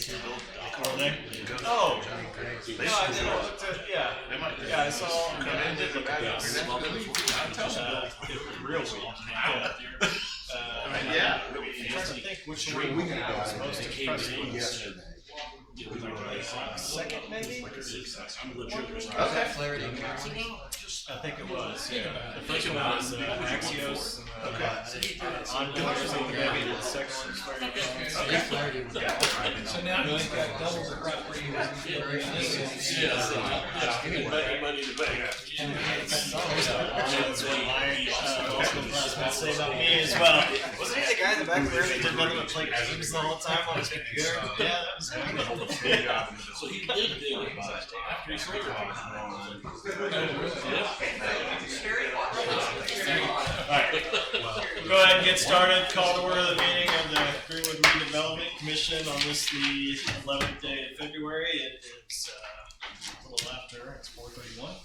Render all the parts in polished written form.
Were they? Oh, no, I did. I looked at, yeah. Yeah, I saw, I did look at this. It was real weak. Yeah. I'm trying to think which one was most impressive. Second, maybe? Clarity. I think it was, yeah. The first one was Axios. Envoys, and maybe the second one started. Clarity. So now you've got double the property. That's what my local classmates say about me as well. Wasn't he the guy in the back there that did nothing but play games the whole time on his computer? Yeah, that was good. So he did do it after he sold it. Alright, go ahead and get started. Call to order the meeting of the Greenwood Redevelopment Commission on this, the 11th day of February. It is a little after, it's 4:31.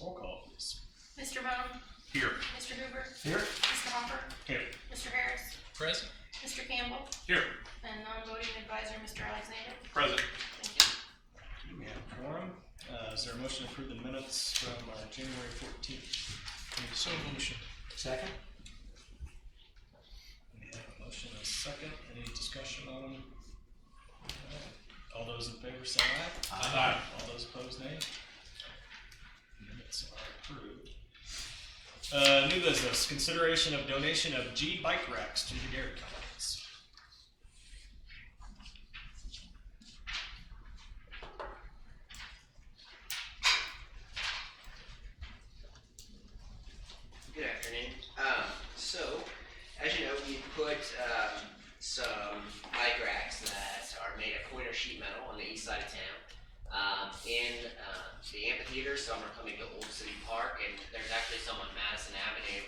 Roll call, please. Mr. Bone? Here. Mr. Hoover? Here. Mr. Hopper? Here. Mr. Harris? Present. Mr. Campbell? Here. And non-voting advisor, Mr. Alexander? Present. Thank you. We have a quorum. Is there a motion to approve the minutes from January 14th? So motion. Second. We have a motion and a second. Any discussion on them? All those in favor say aye. Aye. All those opposed, nay. Minutes are approved. New business, consideration of donation of G bike racks to the dairy companies. Good afternoon. So, as you know, we put some bike racks that are made of pointer sheet metal on the east side of town in the amphitheater. Some are coming to Old City Park, and there's actually some on Madison Avenue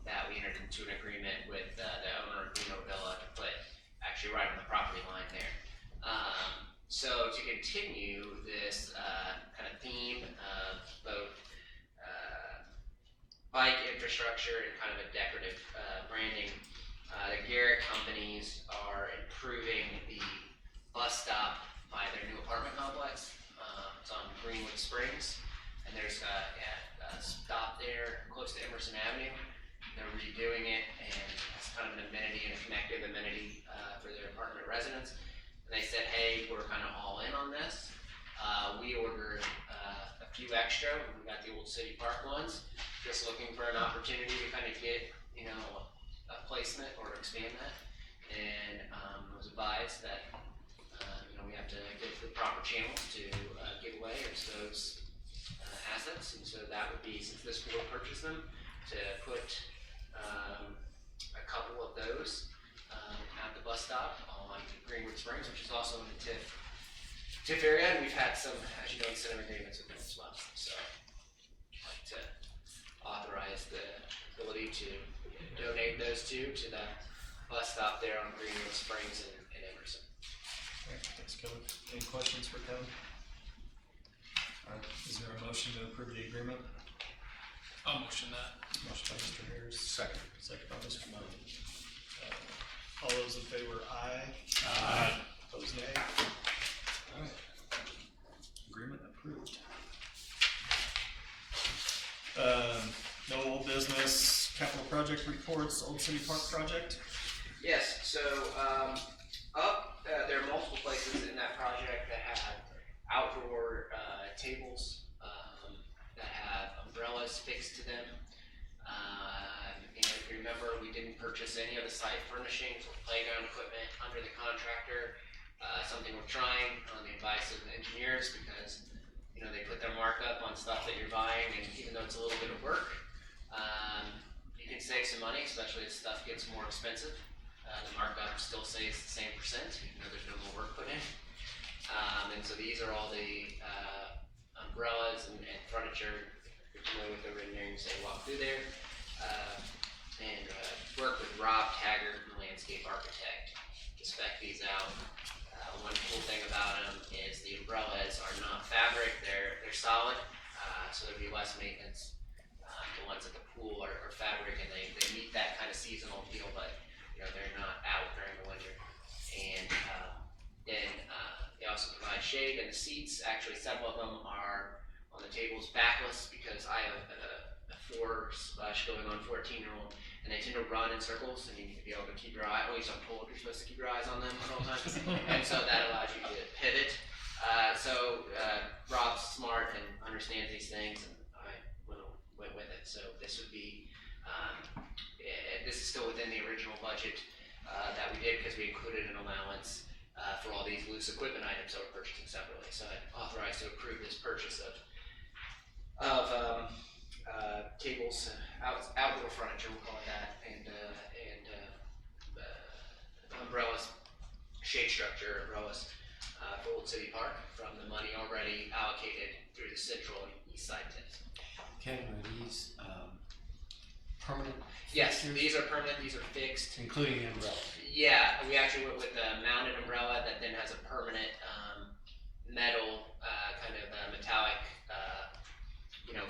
that we entered into an agreement with the owner of Bruno Villa to put actually right on the property line there. So to continue this kind of theme of both bike infrastructure and kind of a decorative branding, the Garrett companies are improving the bus stop by their new apartment complex. It's on Greenwood Springs, and there's a stop there close to Emerson Avenue. They're redoing it, and it's kind of an amenity and a connective amenity for their apartment residents. And they said, hey, we're kind of all in on this. We ordered a few extra. We got the Old City Park ones. Just looking for an opportunity to kind of get, a placement or expand that. And I was advised that, we have to get the proper channels to give away those assets. And so that would be, since this board purchased them, to put a couple of those at the bus stop on Greenwood Springs, which is also in the TIF area. And we've had some, as you know, incentive agreements with them as well. So I'd like to authorize the ability to donate those two to the bus stop there on Greenwood Springs in Emerson. Okay, thanks, Kevin. Any questions for Kevin? All right, is there a motion to approve the agreement? I'll motion that. Motion by Mr. Harris. Second. Second by Mr. Moan. All those in favor, aye. Aye. Opposed, nay. All right. Agreement approved. No old business, capital project reports, Old City Park project. Yes, so there are multiple places in that project that have outdoor tables that have umbrellas fixed to them. And if you remember, we didn't purchase any of the site furnishings or playground equipment under the contractor. Something we're trying on the advice of the engineers, because they put their markup on stuff that you're buying, and even though it's a little bit of work, you can save some money, especially as stuff gets more expensive. The markup still stays the same percent, even though there's no more work put in. And so these are all the umbrellas and furniture. If you're familiar with the renderings, they walk through there. And work with Rob Taggart, the landscape architect, to spec these out. One cool thing about them is the umbrellas are not fabric, they're solid, so there'll be less maintenance. The ones at the pool are fabric, and they meet that kind of seasonal deal, but they're not out during the winter. shade, and the seats, actually several of them are on the tables backless because I have a 4/going on 14-year-old, and they tend to run in circles, and you need to be able to keep your eye, at least I'm told you're supposed to keep your eyes on them at all times, and so that allows you to pivot. Rob's smart and understands these things, and I went with it. So this would be, this is still within the original budget that we did because we included an allowance for all these loose equipment items that we're purchasing separately. So I authorized to approve this purchase of tables, outdoor furniture, we'll call it that, and umbrellas, shade structure umbrellas for Old City Park from the money already allocated through the central and east side tips. Ken, are these permanent? Yes, fixtures? these are permanent, these are fixed. Including the umbrella. Yeah, we actually went with a mounted umbrella that then has a permanent metal kind of metallic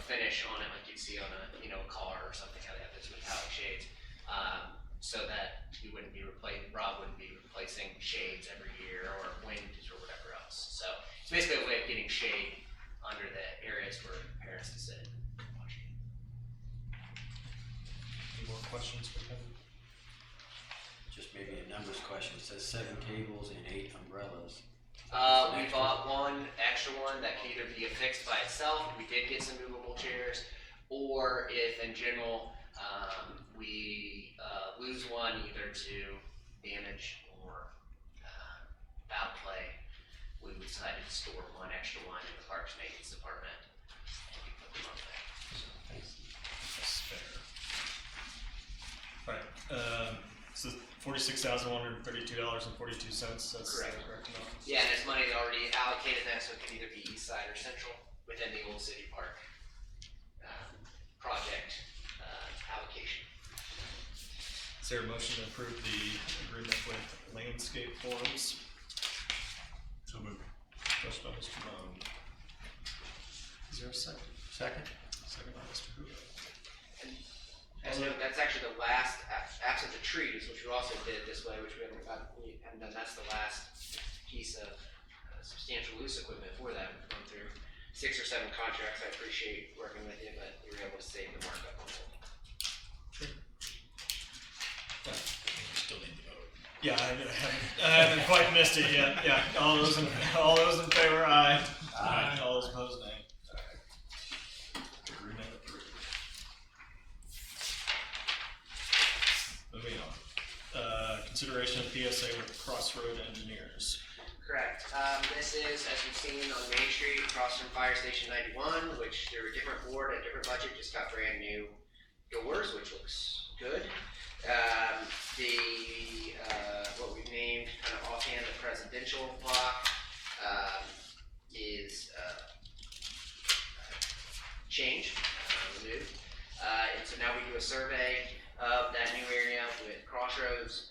finish on it, like you'd see on a car or something. How they have those metallic shades, so that you wouldn't be Rob wouldn't be replacing shades every year or wind or whatever else. So it's basically a way of getting shade under the areas for parents to sit and watch. Any more questions for Kevin? Just maybe a numbers question. It says 7 tables and 8 umbrellas. We bought one extra one that can either be affixed by itself. We did get some movable chairs, or if in general we lose one either to damage or foul play, we decided to store one extra one in the Parks Maintenance Department, and we put them on there. So, That's fair. Right, so $46,132.42, that's the Correct. correct amount? yeah, and it's money already allocated there, so it can either be east side or central within the Old City Park project allocation. Is there a motion to approve the agreement with Landscape Forms? So moved. First by Mr. Bone. Is there a second? Second? Second by Mr. Hoover. And so that's actually the last, absent the trees, which we also did this way, which we haven't done. That's the last piece of substantial loose equipment for that. We've gone through 6 or 7 contracts. I appreciate working with you, but you were able to save the markup on it. Still need to vote. Yeah, I haven't quite missed it yet. Yeah, all those in favor, aye. Aye. All those opposed, nay. Agreement approved. Moving on. Consideration of PSA with Crossroad Engineers. Correct. This is, as you've seen on Main Street, across from Fire Station 91, which they're a different board, a different budget, just got brand new doors, which looks good. What we've named kind of offhand the presidential block is changed, removed. And so now we do a survey of that new area with Crossroads,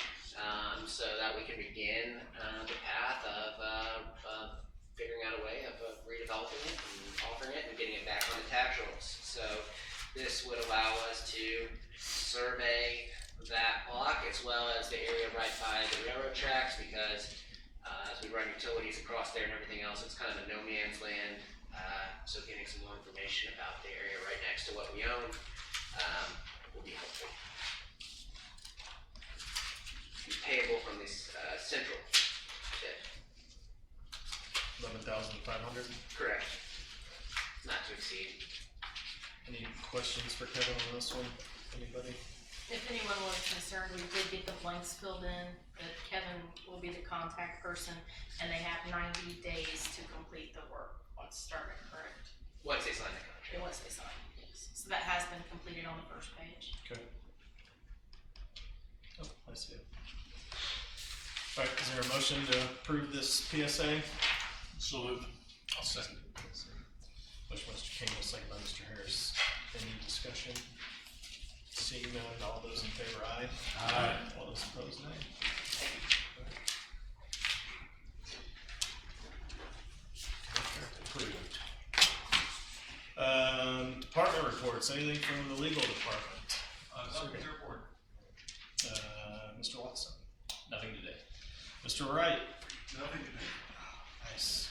so that we can begin the path of figuring out a way of redeveloping it and offering it and getting it back on the tax rolls. So this would allow us to survey that block as well as the area right by the railroad tracks, because as we run utilities across there and everything else, it's kind of a no man's land. So getting some more information about the area right next to what we own will be helpful. It's payable from this central tip. 11,500. Correct. Not to exceed. Any questions for Kevin on this one? Anybody? If anyone was concerned, we did get the blanks filled in, that Kevin will be the contact person, and they have 90 days to complete the work once started, correct? Once they sign the contract. Once they sign, yes. So that has been completed on the first page. Okay. Oh, I see it. Alright, is there a motion to approve this PSA? So moved. I'll second. Motion by Mr. Campbell, second by Mr. Harris. Any discussion? Seeing none, all those in favor, aye. Aye. All those opposed, nay. Approved. Department reports, anything from the legal department? Nothing to report. Mr. Watson. Nothing today. Mr. Wright. Nothing to do. Nice.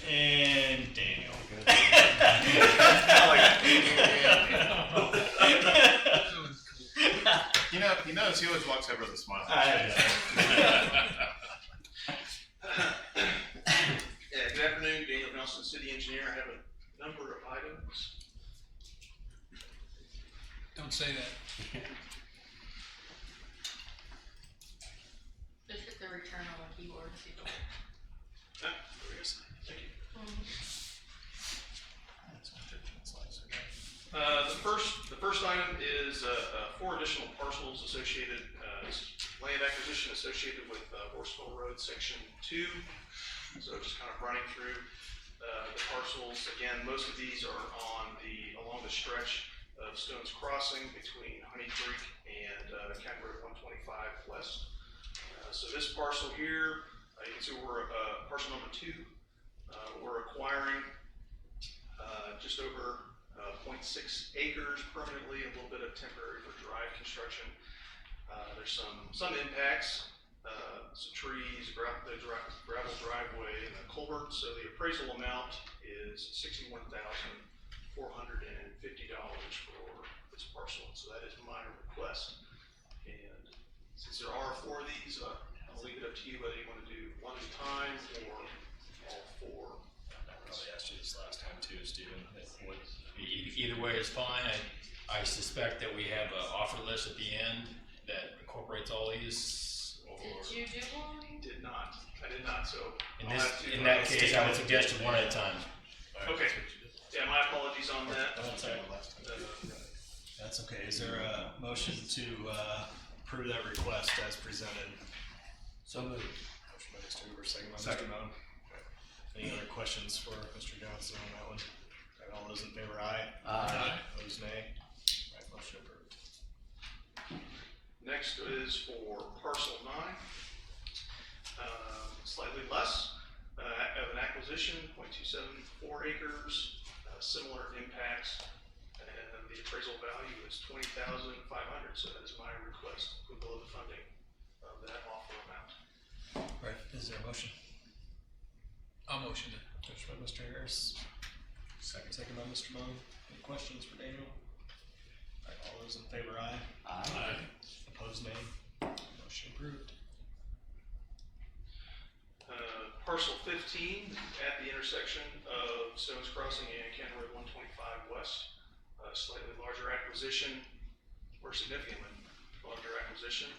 And Daniel. You notice he always walks over with a smile. I Yeah, good afternoon, Daniel Nelson, City Engineer. I have a number of items. Don't say that. Just hit the return on the keyboard, see if it There we go. Thank you. The first item is 4 additional parcels associated, land acquisition associated with Horseville Road Section 2. So just kind of running through the parcels. Again, most of these are along the stretch of Stones Crossing between Honey Creek and County Road 125 West. So this parcel here, you can see we're parcel number 2. We're acquiring just over 0.6 acres permanently, a little bit of temporary for drive construction. There's some impacts, some trees, the gravel driveway, and a culvert. So the appraisal amount is $61,450 for this parcel. So that is my request. And since there are 4 of these, I'll leave it up to you whether you want to do one at a time or all 4. I probably asked you this last time too, Stephen. Either way is fine. I suspect that we have an offer list at the end that incorporates all these. Or Did you do one? I did not. So in that case, I would suggest one at a time. Okay. Yeah, my apologies on that. That's okay. Is there a motion to approve that request as presented? So moved. Motion by Mr. Hoover, second by Mr. Moan. Any other questions for Mr. Johnson on that one? All right, all those in favor, aye. Aye. Opposed, nay. All right, motion approved. Next is for parcel 9, slightly less of an acquisition, 0.274 acres, similar impacts, and the appraisal value is $20,500. So that is my request, approval of the funding of that offer amount. All right, is there a motion? I'll motion it. Motion by Mr. Harris. Second by Mr. Moan. Any questions for Daniel? All right, all those in favor, aye. Aye. Opposed, nay. Motion approved. Parcel 15 at the intersection of Stones Crossing and County Road 125 West. Slightly larger acquisition, or significantly larger acquisition,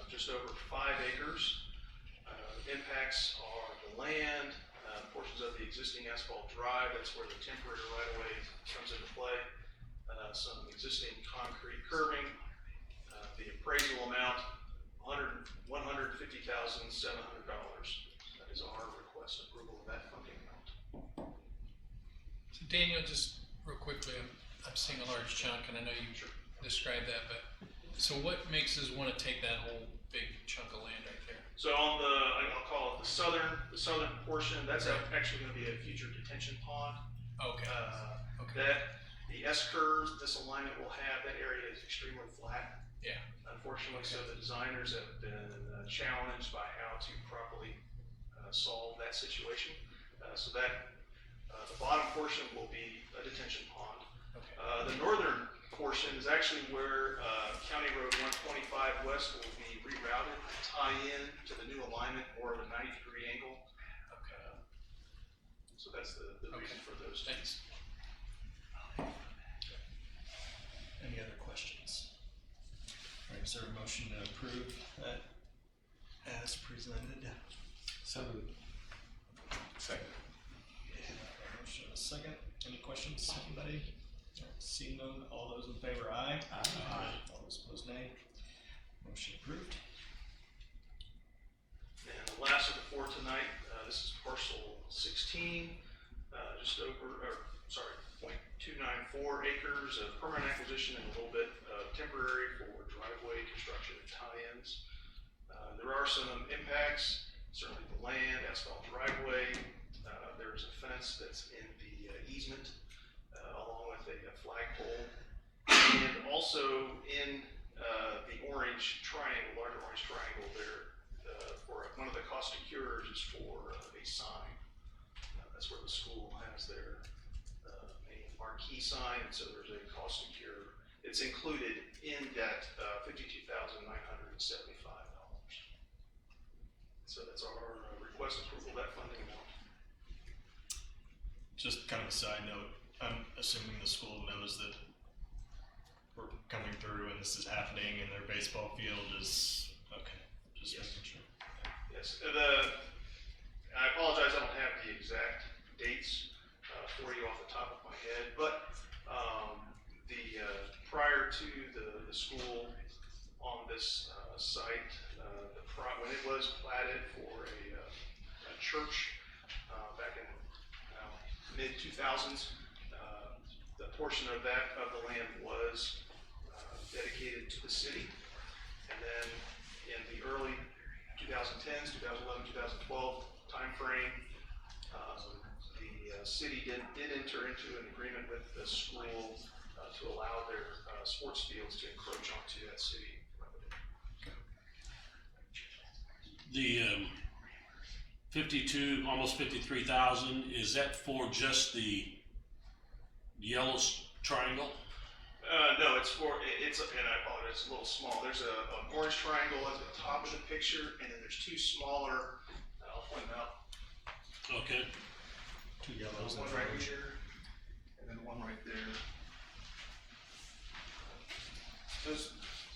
just over 5 acres. Impacts are the land, portions of the existing asphalt drive, that's where the temporary right-of-way comes into play, some existing concrete curbing, the appraisal amount, $150,700. That is our request approval of that funding amount. So Daniel, just real quickly, I'm seeing a large chunk, and I know you described that, but so what makes us want to take that whole big chunk of land right there? So on I'll call it the southern portion, that's actually going to be a future detention pond. Okay. That the S-curve, this alignment will have, that area is extremely flat. Yeah. Unfortunately, so the designers have been challenged by how to properly solve that situation. So that the bottom portion will be a detention pond. Okay. The northern portion is actually where County Road 125 West will be rerouted to tie in to the new alignment, more of a 90-degree angle. Okay. So that's the reason for those two. Thanks. Any other questions? All right, is there a motion to approve that as presented? So moved. Second. Motion and a second. Any questions, anybody? All right, seeing none, all those in favor, aye. Aye. All those opposed, nay. Motion approved. And the last of the 4 tonight, this is parcel 16, just over, 0.294 acres of permanent acquisition and a little bit temporary for driveway construction and tie-ins. There are some impacts, certainly the land, asphalt driveway. There's a fence that's in the easement, along with a flagpole. And also in the orange triangle, larger orange triangle there, for one of the cost cures is for a sign. That's where the school has their main marquee sign, and so there's a cost to cure. It's included in that $52,975. So that's our request approval of that funding amount. Just kind of a side note, I'm assuming the school knows that we're coming through and this is happening and their baseball field is, okay, just Yes. making sure. Yes, I apologize, I don't have the exact dates for you off the top of my head, but prior to the school on this site, when it was platted for a church back in mid-2000s, the portion of the land was dedicated to the city, and then in the early 2010s, 2011, 2012 timeframe, the city did enter into an agreement with the school to allow their sports fields to encroach onto that city property. The 52, almost 53,000, is that for just the yellow triangle? No, and I apologize, it's a little small. There's an orange triangle at the top of the picture, and then there's two smaller, I'll point them out. Okay. Two yellows and One right here, and then one right there.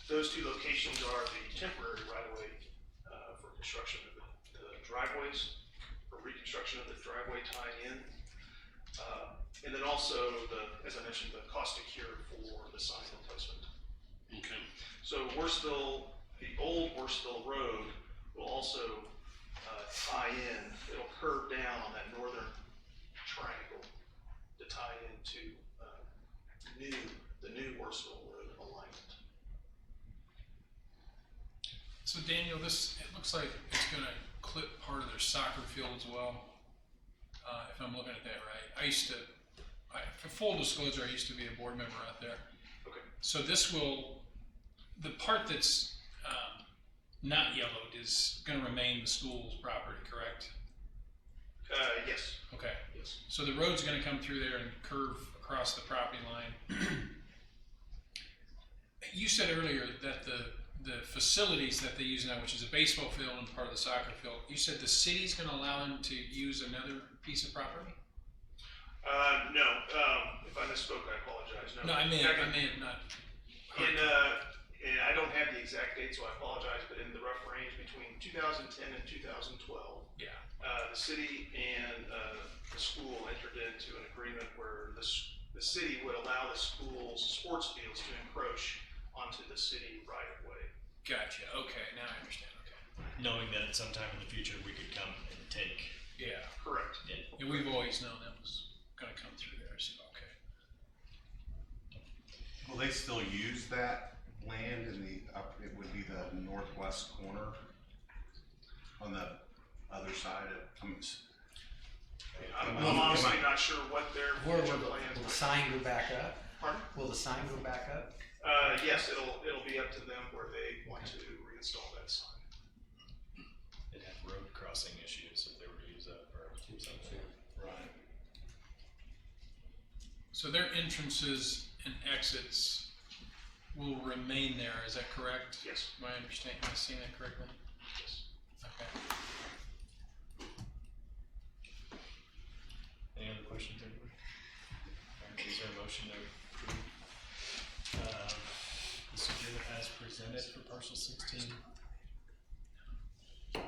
Those two locations are the temporary right-of-way for construction of the driveways, for reconstruction of the driveway tie-in. And then also as I mentioned, the cost to cure for the sign replacement. Okay. So the old Worstville Road will also tie in, it'll curve down on that northern triangle to tie into the new Worstville Road alignment. So Daniel, it looks like it's gonna clip part of their soccer field as well, if I'm looking at that right. For full disclosure, I used to be a board member out there. Okay. So the part that's not yellowed is gonna remain the school's property, correct? Yes. Okay. Yes. So the road's gonna come through there and curve across the property line. You said earlier that the facilities that they use now, which is a baseball field and part of the soccer field, you said the city's gonna allow them to use another piece of property? No, if I misspoke, I apologize. No, I may have not. And I don't have the exact date, so I apologize, but in the rough range between 2010 and 2012, Yeah. the city and the school entered into an agreement where the city would allow the school's sports fields to encroach onto the city right of way. Gotcha. Okay, now I understand. Okay. Knowing that at some time in the future we could come and take Yeah. Correct. it. Yeah, we've always known that was gonna come through there, so okay. Will they still use that land in it would be the northwest corner on the other side of, I'm honestly not sure what their Where future will plans the are. sign go back up? Pardon? Will the sign go back up? Yes, it'll be up to them where they want to reinstall that sign. It'd have road crossing issues if they were to use that for something. Right. So their entrances and exits will remain there, is that correct? Yes. Am I seeing that correctly? Yes. Okay. Any other questions, anybody? Alright, is there a motion to approve, this agreement as presented for parcel 16?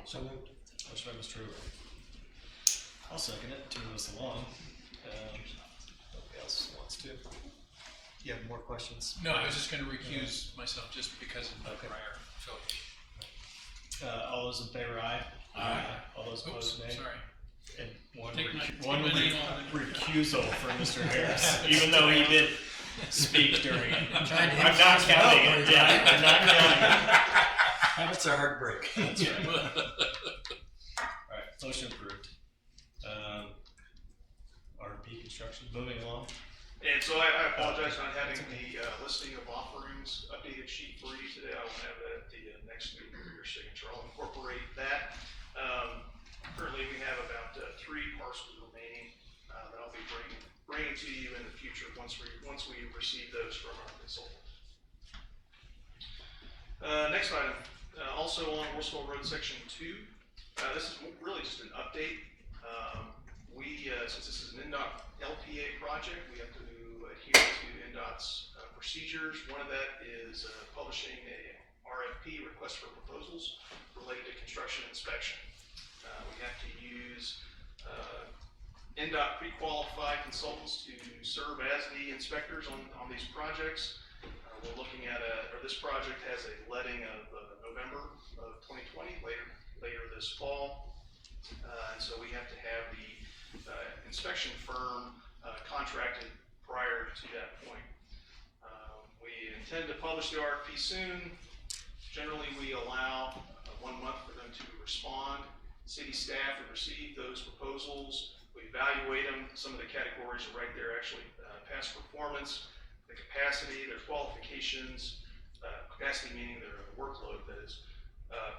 So moved. Motion by Mr. Hoover. I'll second it to move us along. Nobody else wants to. You have more questions? No, I was just gonna recuse myself just because of the Okay. prior affiliation. All those in favor, aye? Aye. All those Oops, opposed, nay? sorry. And one Take my recusal name off. for Mr. Harris, even though he did speak during it. I'm trying to I'm not hit counting something it, yeah, I'm not counting it. Habits are hard to break. That's right. Alright, motion approved. RP construction, moving along. And so I apologize for not having the listing of offerings updated sheet for you today. I will have that at the next meeting for your signature. I'll incorporate that. Currently, we have about 3 parcels remaining bringing to you in the future once we receive those from our consultant. Next item, also on Horseville Road Section 2. This is really just an update. Since this is an NDOT LPA project, we have to adhere to NDOT's procedures. One of that is publishing a RFP, request for proposals, related to construction inspection. We have to use NDOT pre-qualified consultants to serve as the inspectors on these projects. We're looking at this project has a letting of November of 2020, later this fall. And so we have to have the inspection firm contracted prior to that point. We intend to publish the RFP soon. Generally, we allow 1 month for them to respond. City staff would receive those proposals. We evaluate them. Some of the categories are right there, actually, past performance, the capacity, their qualifications, capacity meaning their workload, that is,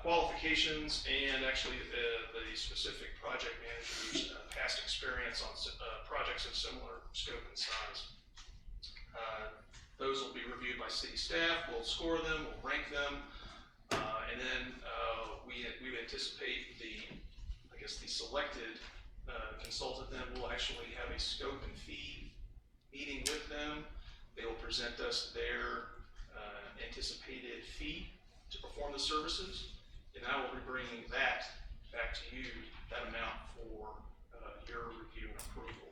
qualifications, and actually the specific project manager's past experience on projects of similar scope and size. Those will be reviewed by city staff. We'll score them, we'll rank them, and then we would anticipate the selected consultant then will actually have a scope and fee meeting with them. They will present us their anticipated fee to perform the services, and I will be bringing that back to you, that amount for your review and approval.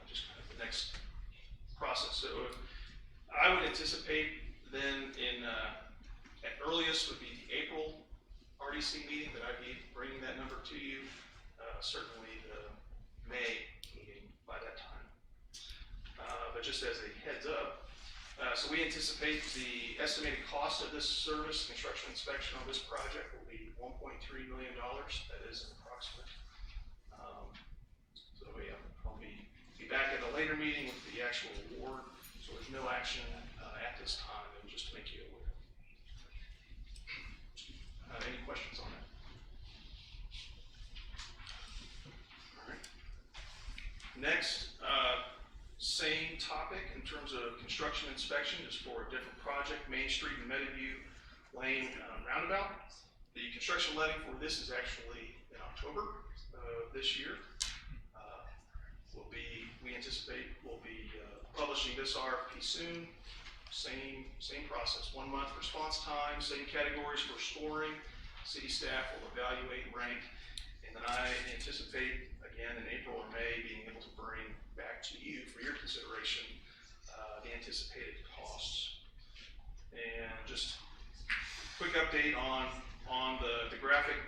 Just kind of the next process. So I would anticipate then at earliest would be the April RDC meeting that I'd be bringing that number to you. Certainly the May meeting by that time. But just as a heads up, so we anticipate the estimated cost of this service, construction inspection on this project will be $1.3 million. That is an approximate. So yeah, I'll be back at a later meeting with the actual award. So there's no action at this time, and just to make you aware. Any questions on that? All right. Next, same topic in terms of construction inspection, just for a different project, Main Street and Meadowview Lane roundabout. The construction letting for this is actually in October of this year. We anticipate we'll be publishing this RFP soon. Same process, 1 month response time, same categories for scoring. City staff will evaluate, rank, and then I anticipate, again, in April or May, being able to bring back to you for your consideration the anticipated costs. And just quick update on the graphic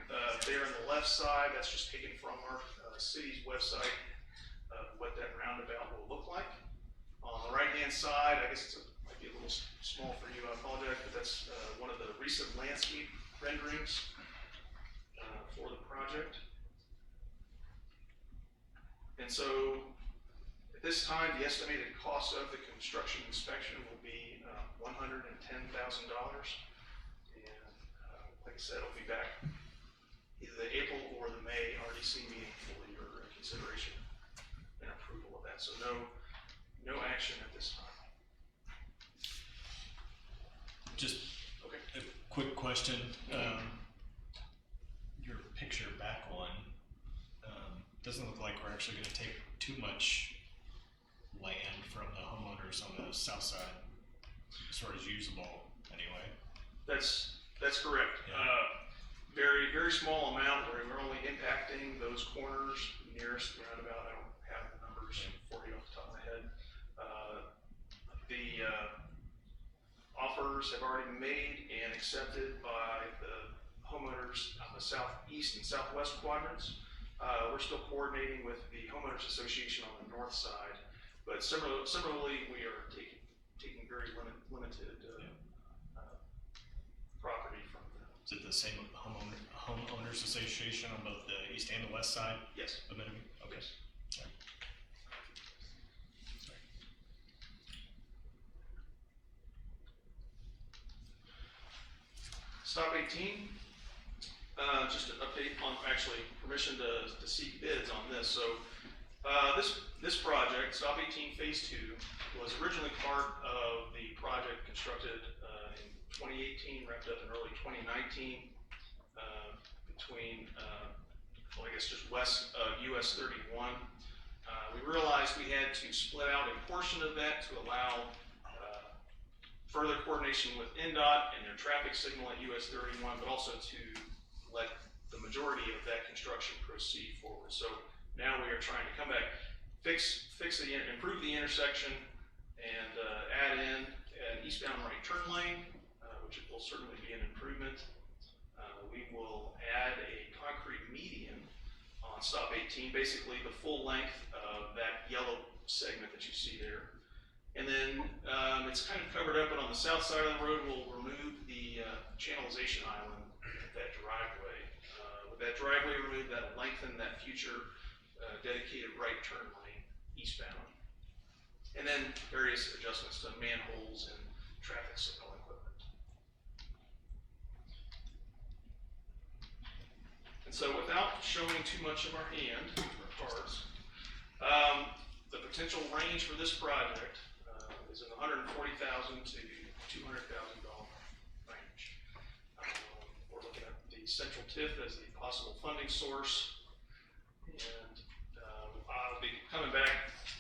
there on the left side. That's just taken from our city's website of what that roundabout will look like. On the right-hand side, I guess might be a little small for you, I apologize, but that's one of the recent landscape renderings for the project. And so at this time, the estimated cost of the construction inspection will be $110,000. And like I said, I'll be back either the April or the May RDC meeting for your consideration and approval of that. So no action at this time. Just Okay. a quick question. Your picture back one doesn't look like we're actually going to take too much land from the homeowners on the south side, as far as usable anyway. That's correct. Yeah. Very, very small amount where we're only impacting those corners nearest the roundabout. I don't have the numbers for you off the top of my head. The offers have already been made and accepted by the homeowners on the southeast and southwest quadrants. We're still coordinating with the homeowners association on the north side, but similarly, we are taking very limited property from them. Is it the same homeowners association on both the east and the west side? Yes. Of Meadowview? Okay. Yes. Sorry. Stop 18. Just an update on actually permission to seek bids on this. So This project, Stop 18 Phase 2, was originally part of the project constructed in 2018, wrapped up in early 2019, between, well, I guess just west of US 31. We realized we had to split out a portion of that to allow further coordination with NDOT and their traffic signal at US 31, but also to let the majority of that construction proceed forward. So now we are trying to come back, improve the intersection, and add in an eastbound right turn lane, which will certainly be an improvement. We will add a concrete median on Stop 18, basically the full length of that yellow segment that you see there. And then it's kind of covered up, but on the south side of the road, we'll remove the channelization island at that driveway. With that driveway removed, that'll lengthen that future dedicated right turn lane eastbound. And then various adjustments to manholes and traffic signal equipment. And so without showing too much of our hand, our cards, the potential range for this project is in the $140,000 to $200,000 range. We're looking at the central TIF as the possible funding source, and I'll be coming back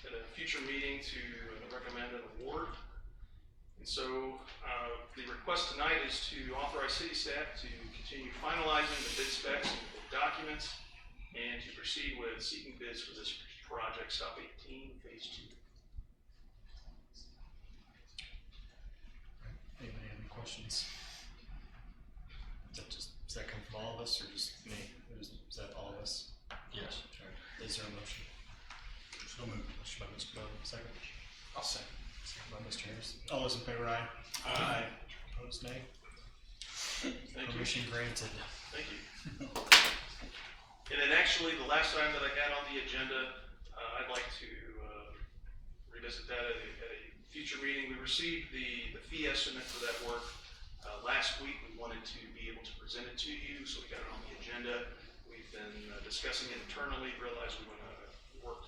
at a future meeting to recommend an award. And so the request tonight is to authorize city staff to continue finalizing the bid specs and the documents, and to proceed with seeking bids for this project, Stop 18 Phase 2. Anybody have any questions? Does that come from all of us or just me? Is that all of us? Yes. Sure. Is there a motion? So moved. Motion by Mr. Bowden, second. I'll say. Second by Mr. Harris. All those in favor, aye. Aye. Opposed, nay. Thank you. Permission granted. Thank you. And then actually, the last item that I got on the agenda, I'd like to revisit that at a future meeting. We received the fee estimate for that work last week. We wanted to be able to present it to you, so we got it on the agenda. We've been discussing it internally, realized we want to work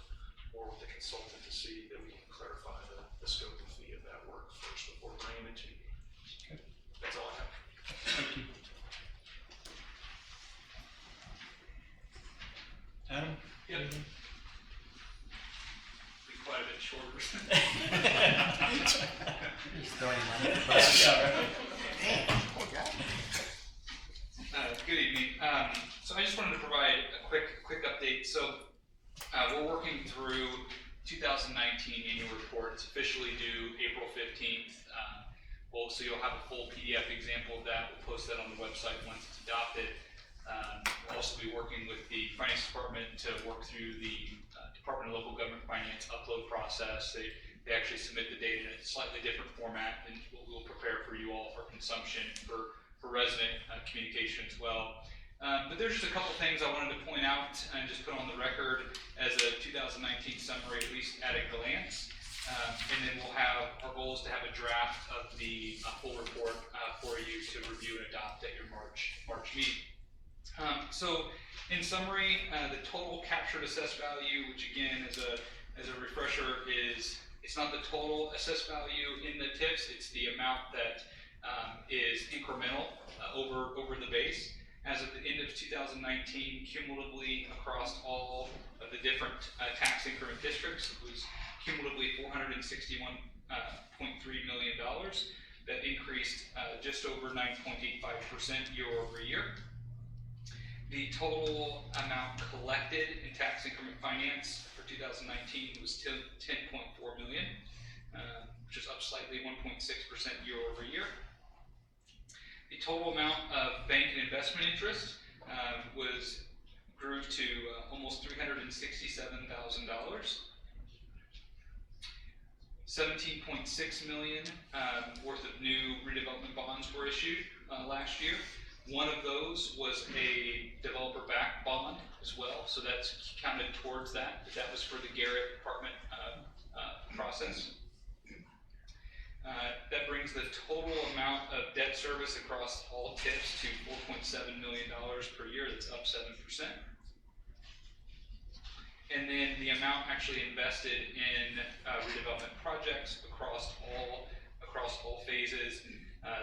more with the consultant to see that we can clarify the scope and fee of that work first before bringing it to you. Okay. That's all I have. Thank you. Adam? Yep. Be quite a bit shorter. He's throwing him under the bus. Good evening. So I just wanted to provide a quick update. So we're working through 2019 annual report. It's officially due April 15th. So you'll have a full PDF example of that. We'll post that on the website once it's adopted. We'll also be working with the finance department to work through the Department of Local Government Finance upload process. They actually submit the data in a slightly different format than what we'll prepare for you all for consumption for resident communication as well. But there's just a couple things I wanted to point out and just put on the record as a 2019 summary, at least at a glance. And then we'll have, our goal is to have a draft of the full report for you to review and adopt at your March meeting. So in summary, the total captured assessed value, which again as a refresher it's not the total assessed value in the TIFs, it's the amount that is incremental over the base. As of the end of 2019, cumulatively across all of the different tax increment districts, it was cumulatively $461.3 million. That increased just over 9.85% year over year. The total amount collected in tax increment finance for 2019 was $10.4 million, which is up slightly 1.6% year over year. The total amount of bank and investment interest grew to almost $367,000. $17.6 million worth of new redevelopment bonds were issued last year. One of those was a developer-backed bond as well, so that's counted towards that, but that was for the Garrett apartment process. That brings the total amount of debt service across all TIFs to $4.7 million per year. That's up 7%. and then the amount actually invested in redevelopment projects across all phases.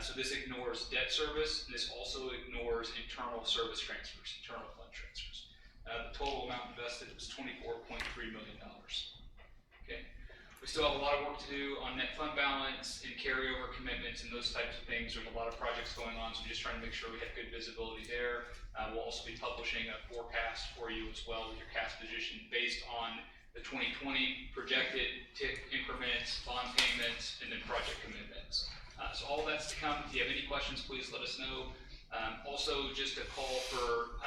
So this ignores debt service, and this also ignores internal service transfers, internal fund transfers. The total amount invested was $24.3 million. Okay. We still have a lot of work to do on net fund balance and carryover commitments and those types of things. There's a lot of projects going on, so we're just trying to make sure we have good visibility there. We'll also be publishing a forecast for you as well with your cash position based on the 2020 projected TIP increments, bond payments, and then project commitments. So all that's to come. If you have any questions, please let us know. Also, just a call for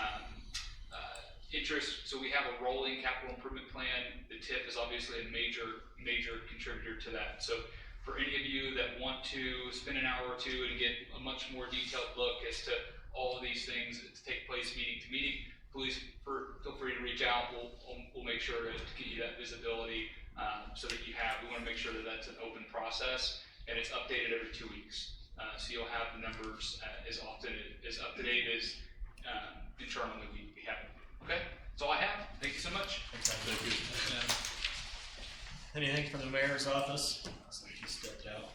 interest. So we have a rolling capital improvement plan. The TIP is obviously a major contributor to that. So for any of you that want to spend an hour or two and get a much more detailed look as to all of these things that take place meeting to meeting, please feel free to reach out. We'll make sure to get you that visibility so that you have. We want to make sure that that's an open process and it's updated every 2 weeks. So you'll have the numbers as often as up to date as internally we have them. Okay, that's all I have. Thank you so much. Thank you. Anything from the mayor's office? Looks like he stepped out.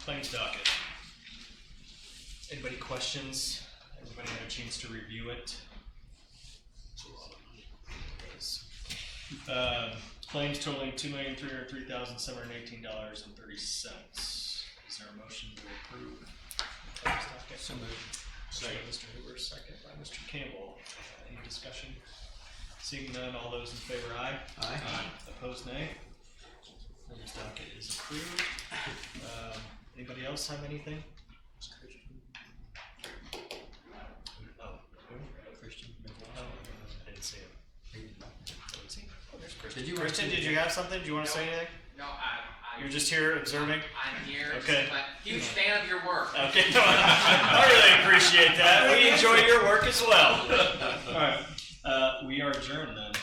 Claims docket. Anybody questions? Everybody had a chance to review it? Claims totaling $2,303,718.30. Is there a motion to approve? Claims docket? So moved. Second, Mr. Hoover, second by Mr. Campbell. Any discussion? Seeing none, all those in favor, aye. Aye. Opposed, nay. Claims docket is approved. Anybody else have anything? Oh, who? Christian. I didn't see him. Oh, there's Kristen. Did you Kristen, did you have something? Do you want to say anything? No, You're just here observing? I'm here. Okay. But huge fan of your work. Okay, I really appreciate that. We enjoy your work as well. All right, we are adjourned then.